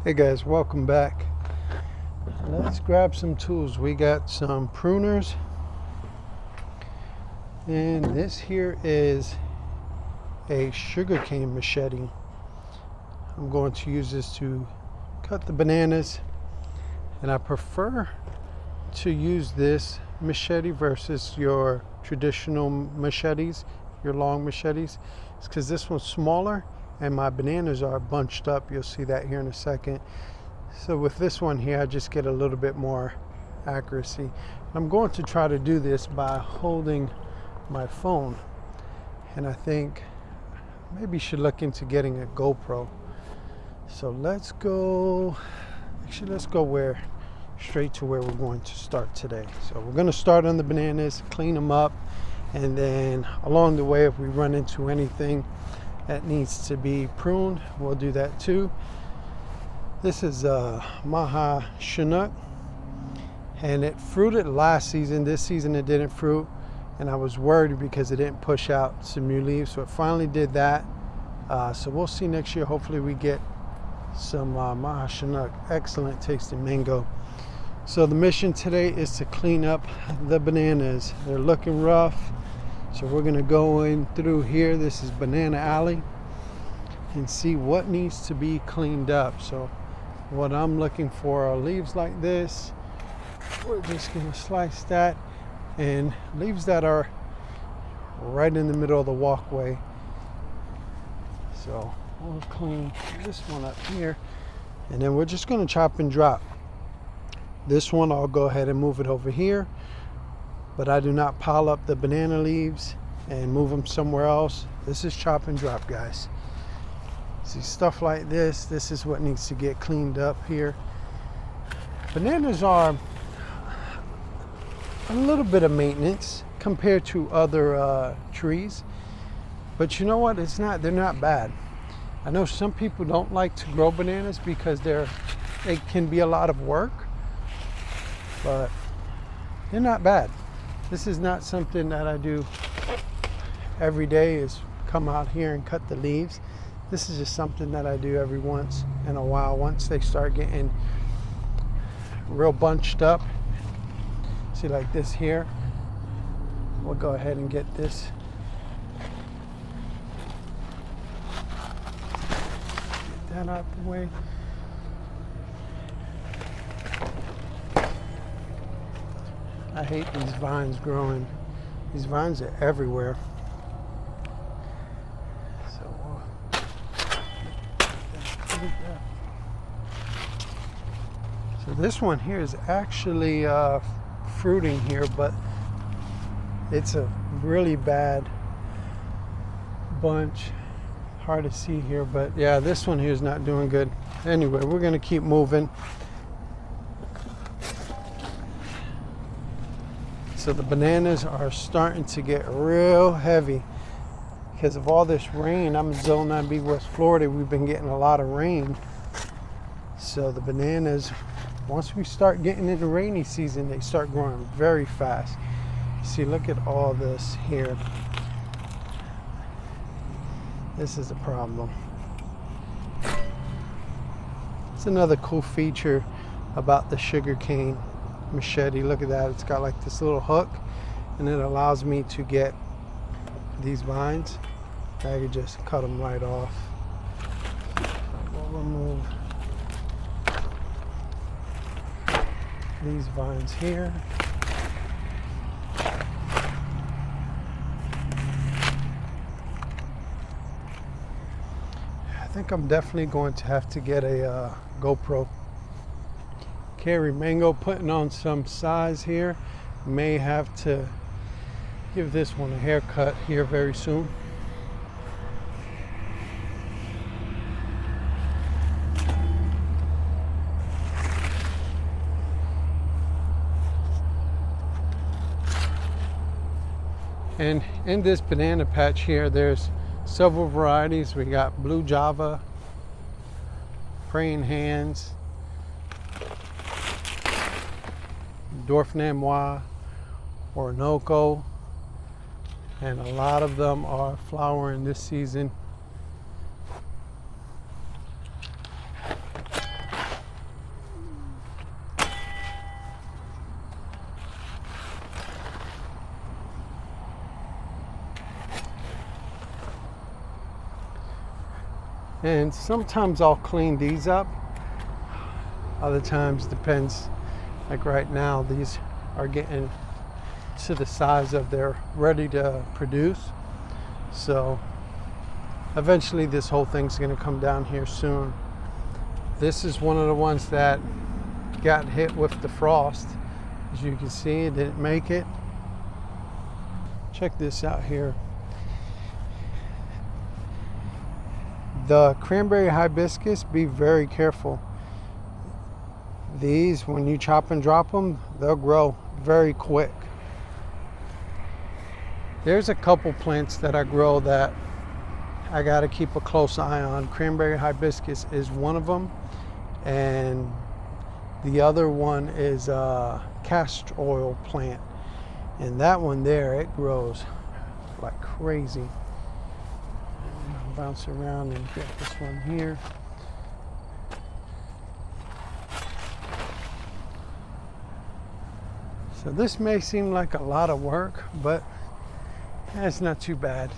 Hey guys, welcome back. Let's grab some tools. We got some pruners, and this here is a sugarcane machete. I'm going to use this to cut the bananas, and I prefer to use this machete versus your traditional machetes, your long machetes. It's because this one's smaller and my bananas are bunched up. You'll see that here in a second. So with this one here, I just get a little bit more accuracy. I'm going to try to do this by holding my phone, and I think maybe should look into getting a GoPro. So let's go straight to where we're going to start today. So we're going to start on the bananas, clean them up, and then along the way, if we run into anything that needs to be pruned, we'll do that too. This is Maha Chinook, and it fruited last season. This season it didn't fruit, and I was worried because it didn't push out some new leaves. So it finally did that. So we'll see next year. Hopefully we get some Maha Chinook. Excellent tasting mango. So the mission today is to clean up the bananas. They're looking rough. So we're gonna go in through here. This is Banana Alley, and see what needs to be cleaned up. So what I'm looking for are leaves like this. We're just gonna slice that, and leaves that are right in the middle of the walkway. So we'll clean this one up here, and then we're just gonna chop and drop. This one I'll go ahead and move it over here, but I do not pile up the banana leaves and move them somewhere else. This is chop and drop, guys. See, stuff like this is what needs to get cleaned up here. Bananas are a little bit of maintenance compared to other trees, but you know what? They're not bad. I know some people don't like to grow bananas because they can be a lot of work, but they're not bad. This is not something that I do every day, is come out here and cut the leaves. This is just something that I do every once in a while. Once they start getting real bunched up, see, like this here, we'll go ahead and get this. Get that out the way. I hate these vines growing. These vines are everywhere. So this one here is actually fruiting here, but it's a really bad bunch. Hard to see here, but yeah, this one here is not doing good. Anyway, we're gonna keep moving. So the bananas are starting to get real heavy because of all this rain. I'm in Zone 9B, West Florida. We've been getting a lot of rain. So the bananas, once we start getting into rainy season, they start growing very fast. See, look at all this here. This is a problem. It's another cool feature about the sugarcane machete. Look at that. It's got like this little hook, and it allows me to get these vines. I could just cut them right off. We'll remove these vines here. I think I'm definitely going to have to get a GoPro. Carry mango, putting on some size here. May have to give this one a haircut here very soon. And in this banana patch here, there's several varieties. We got Blue Java, Praying Hands, Dwarf Namois, Orinoco, and a lot of them are flowering this season. And sometimes I'll clean these up. Other times depends. Like right now, these are getting to the size of they're ready to produce. So eventually this whole thing's going to come down here soon. This is one of the ones that got hit with the frost. As you can see, it didn't make it. Check this out here. The cranberry hibiscus, be very careful. These, when you chop and drop them, they'll grow very quick. There's a couple plants that I grow that I got to keep a close eye on. Cranberry hibiscus is one of them, and the other one is a castor oil plant, and that one there, it grows like crazy. I'll bounce around and get this one here. So this may seem like a lot of work, but it's not too bad.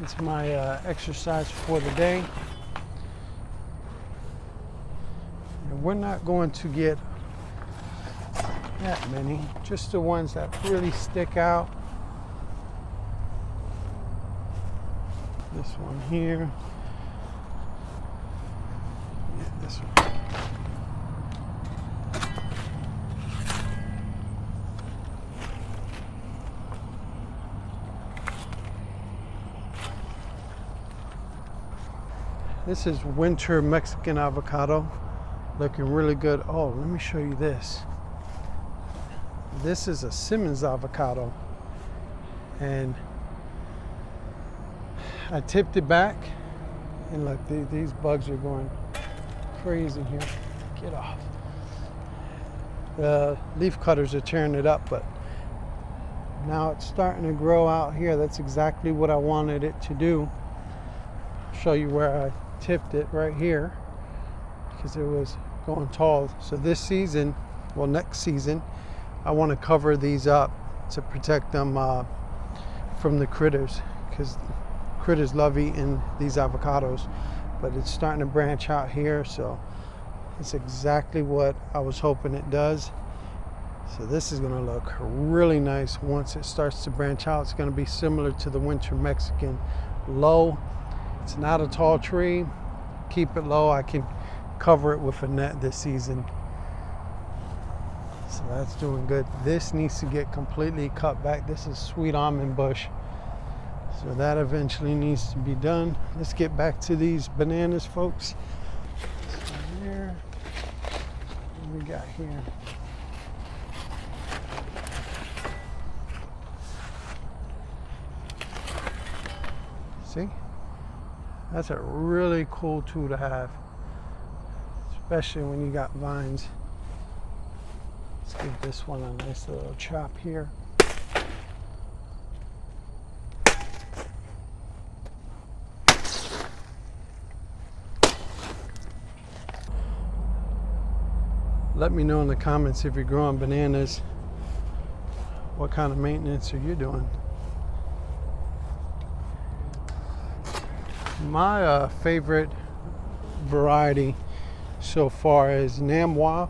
It's my exercise for the day. And we're not going to get that many, just the ones that really stick out. This one here. Yeah, this one. This is winter Mexican avocado, looking really good. Oh, let me show you this. This is a Simmons avocado, and I tipped it back, and look, these bugs are going crazy here. Get off. The leaf cutters are tearing it up, but now it's starting to grow out here. That's exactly what I wanted it to do. I'll show you where I tipped it right here because it was going tall. So this season, well, next season, I want to cover these up to protect them from the critters, because critters love eating these avocados. But it's starting to branch out here, so it's exactly what I was hoping it does. So this is going to look really nice once it starts to branch out. It's going to be similar to the winter Mexican, low. It's not a tall tree. Keep it low. I can cover it with a net this season. So that's doing good. This needs to get completely cut back. This is sweet almond bush. So that eventually needs to be done. Let's get back to these bananas, folks. So there. What we got here? See? That's a really cool tool to have, especially when you got vines. Let's give this one a nice little chop here. Let me know in the comments if you're growing bananas. What kind of maintenance are you doing? My favorite variety so far is Namwa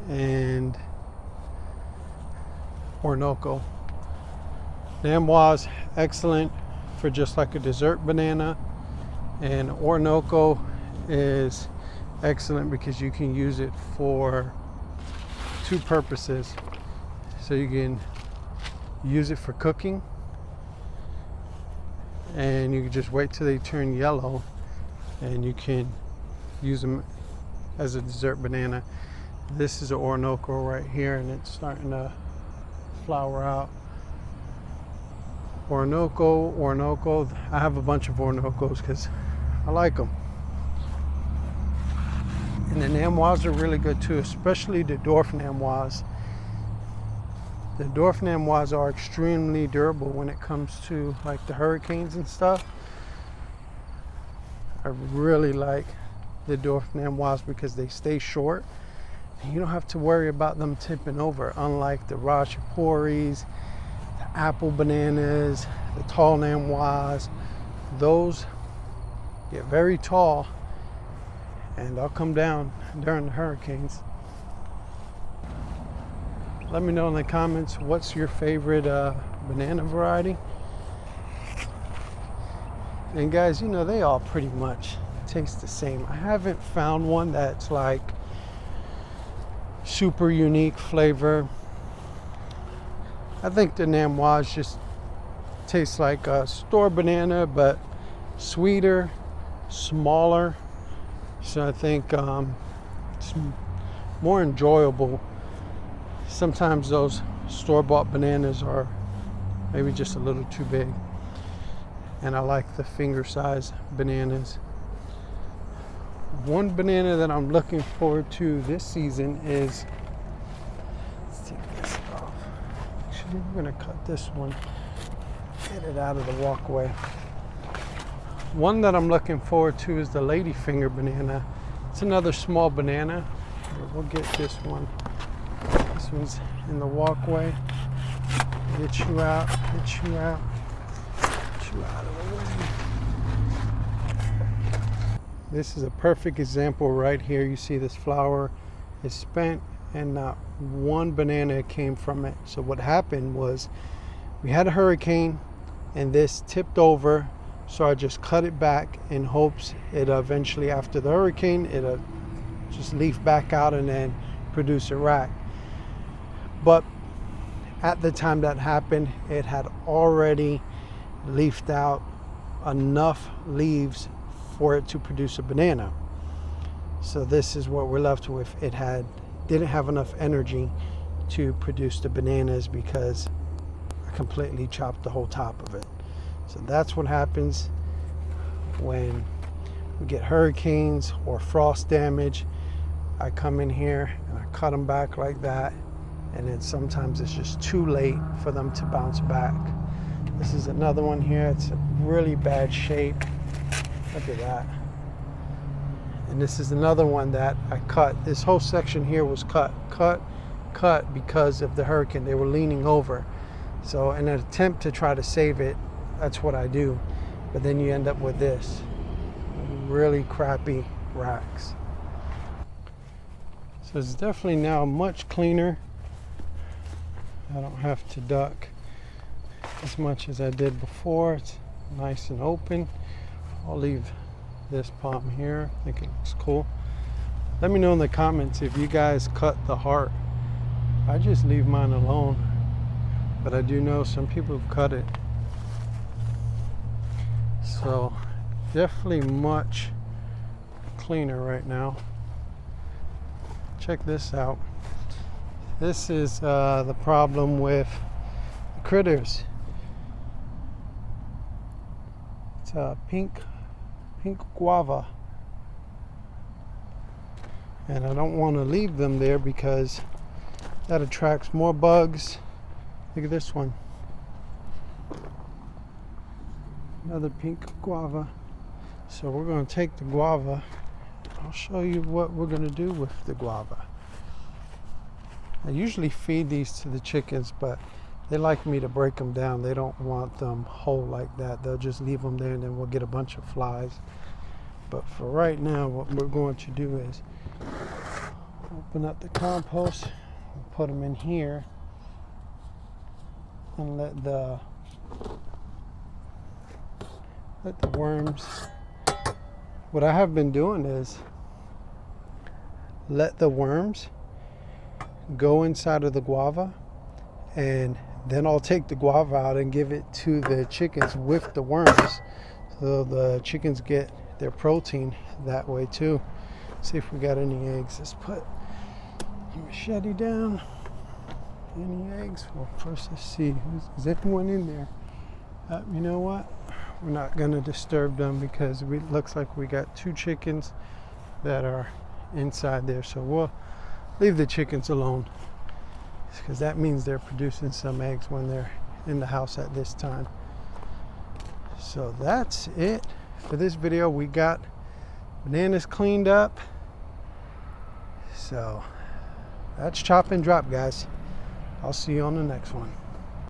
and Orinoco. Namwa's excellent for just like a dessert banana, and Orinoco is excellent because you can use it for two purposes. So you can use it for cooking, and you can just wait till they turn yellow and you can use them as a dessert banana. This is an Orinoco right here, and it's starting to flower out. Orinoco. I have a bunch of Orinocos because I like them. And the Namwas are really good too, especially the dwarf Namwas. The dwarf Namwas are extremely durable when it comes to like the hurricanes and stuff. I really like the dwarf Namwas because they stay short and you don't have to worry about them tipping over, unlike the Rajapuris, the apple bananas, the tall Namwas. Those get very tall, and they'll come down during the hurricanes. Let me know in the comments, what's your favorite banana variety? And guys, you know, they all pretty much taste the same. I haven't found one that's like super unique flavor. I think the Namois just tastes like a store banana, but sweeter, smaller. So I think it's more enjoyable. Sometimes those store-bought bananas are maybe just a little too big. And I like the finger size bananas. One banana that I'm looking forward to this season is, let's take this off. Actually, we're gonna cut this one, get it out of the walkway. One that I'm looking forward to is the ladyfinger banana. It's another small banana, but we'll get this one. This one's in the walkway. Get you out, get you out, get you out of the way. This is a perfect example right here. You see this flower is spent and not one banana came from it. So what happened was we had a hurricane and this tipped over. So I just cut it back in hopes it eventually, after the hurricane, it'll just leaf back out and then produce a rack. But at the time that happened, it had already leafed out enough leaves for it to produce a banana. So this is what we're left with. It didn't have enough energy to produce the bananas because I completely chopped the whole top of it. So that's what happens when we get hurricanes or frost damage. I come in here and I cut them back like that, and then sometimes it's just too late for them to bounce back. This is another one here. It's a really bad shape. Look at that. And this is another one that I cut. This whole section here was cut because of the hurricane. They were leaning over. So in an attempt to try to save it, that's what I do. But then you end up with this. Really crappy racks. So it's definitely now much cleaner. I don't have to duck as much as I did before. It's nice and open. I'll leave this palm here. I think it looks cool. Let me know in the comments if you guys cut the heart. I just leave mine alone, but I do know some people cut it. So definitely much cleaner right now. Check this out. This is the problem with the critters. It's a pink guava, and I don't want to leave them there because that attracts more bugs. Look at this one, another pink guava. So we're going to take the guava. I'll show you what we're going to do with the guava. I usually feed these to the chickens, but they like me to break them down. They don't want them whole like that. They'll just leave them there and then we'll get a bunch of flies. But for right now, what we're going to do is open up the compost and put them in here and let the worms. What I have been doing is let the worms go inside of the guava, and then I'll take the guava out and give it to the chickens with the worms, so the chickens get their protein that way too. See if we got any eggs. Let's put the machete down. Any eggs? Well, first let's see. Is anyone in there? You know what? We're not gonna disturb them because it looks like we got 2 chickens that are inside there. So we'll leave the chickens alone because that means they're producing some eggs when they're in the house at this time. So that's it for this video. We got bananas cleaned up. So that's chop and drop, guys. I'll see you on the next one.